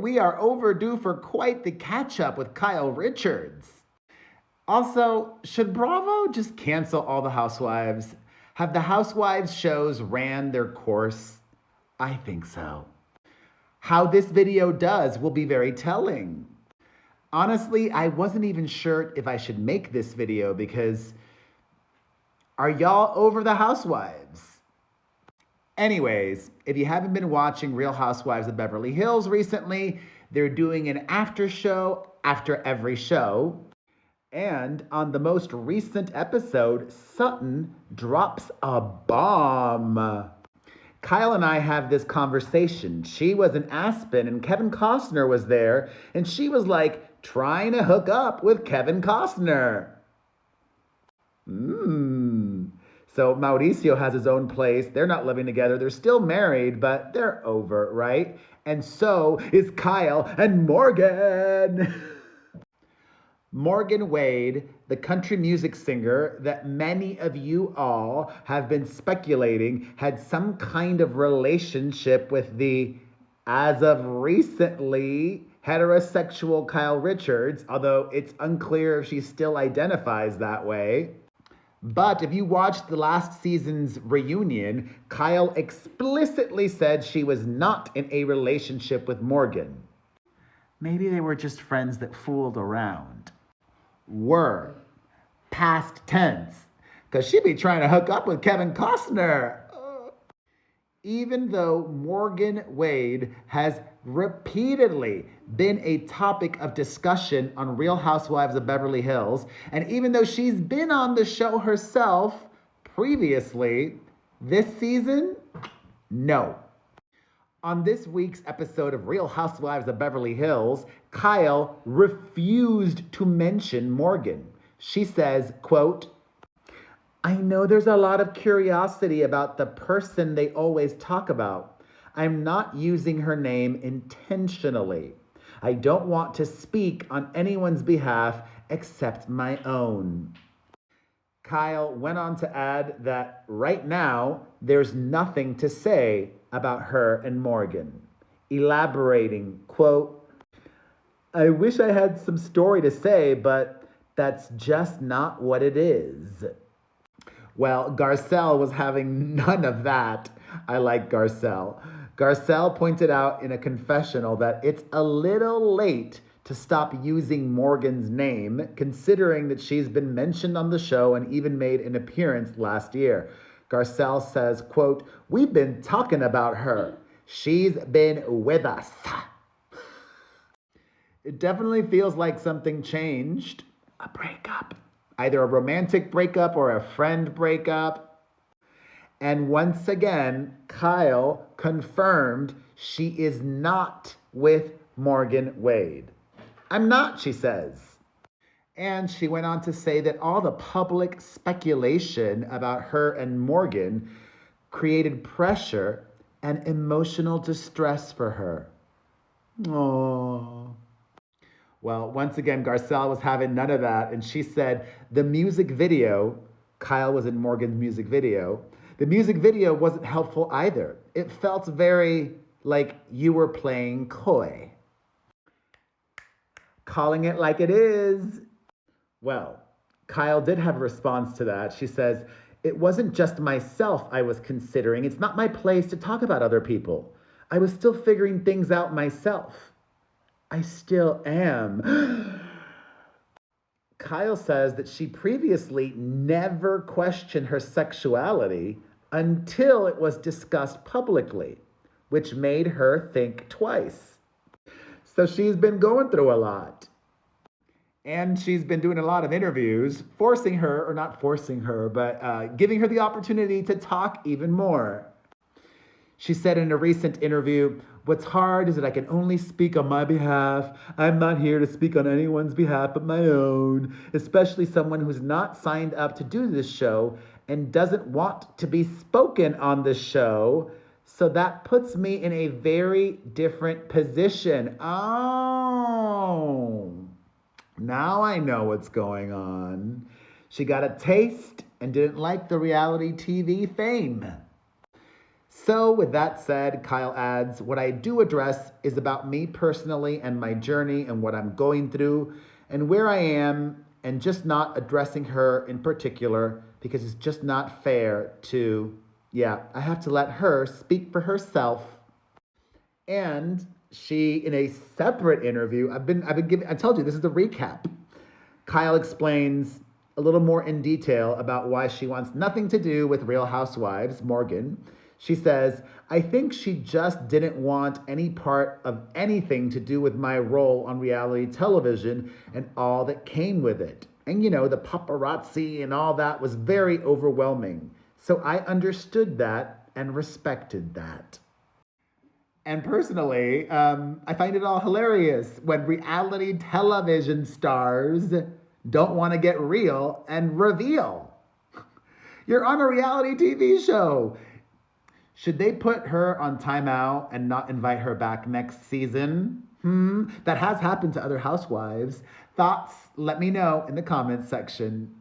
we are overdue for quite the catch-up with Kyle Richards. Also, should Bravo just cancel all the Housewives? Have the Housewives shows ran their course? I think so. How this video does will be very telling. Honestly, I wasn't even sure if I should make this video because are y'all over the Housewives? Anyways, if you haven't been watching Real Housewives of Beverly Hills recently, they're doing an after show after every show. And on the most recent episode, Sutton drops a bomb. Kyle and I have this conversation. She was in Aspen and Kevin Costner was there, and she was like trying to hook up with Kevin Costner. So Mauricio has his own place. They're not living together. They're still married, but they're over, right? And so is Kyle and Morgan. Morgan Wade, the country music singer that many of you all have been speculating had some kind of relationship with the, as of recently, heterosexual Kyle Richards, although it's unclear if she still identifies that way. But if you watched the last season's reunion, Kyle explicitly said she was not in a relationship with Morgan. Maybe they were just friends that fooled around. Were. Past tense. Because she be trying to hook up with Kevin Costner. Even though Morgan Wade has repeatedly been a topic of discussion on Real Housewives of Beverly Hills, and even though she's been on the show herself previously, this season, no. On this week's episode of Real Housewives of Beverly Hills, Kyle refused to mention Morgan. She says, quote, I know there's a lot of curiosity about the person they always talk about. I'm not using her name intentionally. I don't want to speak on anyone's behalf except my own. Kyle went on to add that right now, there's nothing to say about her and Morgan. Elaborating, quote, I wish I had some story to say, but that's just not what it is. Well, Garcelle was having none of that. I like Garcelle. Garcelle pointed out in a confessional that it's a little late to stop using Morgan's name, considering that she's been mentioned on the show and even made an appearance last year. Garcelle says, quote, we've been talking about her. She's been with us. It definitely feels like something changed. A breakup. Either a romantic breakup or a friend breakup. And once again, Kyle confirmed she is not with Morgan Wade. I'm not, she says. And she went on to say that all the public speculation about her and Morgan created pressure and emotional distress for her. Aww. Well, once again, Garcelle was having none of that, and she said the music video, Kyle was in Morgan's music video, the music video wasn't helpful either. It felt very like you were playing coy. Calling it like it is. Well, Kyle did have a response to that. She says, it wasn't just myself I was considering. It's not my place to talk about other people. I was still figuring things out myself. I still am. Kyle says that she previously never questioned her sexuality until it was discussed publicly, which made her think twice. So she's been going through a lot. And she's been doing a lot of interviews, forcing her, or not forcing her, but giving her the opportunity to talk even more. She said in a recent interview, what's hard is that I can only speak on my behalf. I'm not here to speak on anyone's behalf but my own, especially someone who's not signed up to do this show and doesn't want to be spoken on the show. So that puts me in a very different position. Oh, now I know what's going on. She got a taste and didn't like the reality TV fame. So, with that said, Kyle adds, what I do address is about me personally and my journey and what I'm going through and where I am, and just not addressing her in particular because it's just not fair to, yeah, I have to let her speak for herself. And she, in a separate interview, I've been giving, I told you this is the recap. Kyle explains a little more in detail about why she wants nothing to do with Real Housewives, Morgan. She says, I think she just didn't want any part of anything to do with my role on reality television and all that came with it. And the paparazzi and all that was very overwhelming. So I understood that and respected that. And personally, I find it all hilarious when reality television stars don't want to get real and reveal. You're on a reality TV show. Should they put her on timeout and not invite her back next season? That has happened to other housewives. Thoughts? Let me know in the comments section.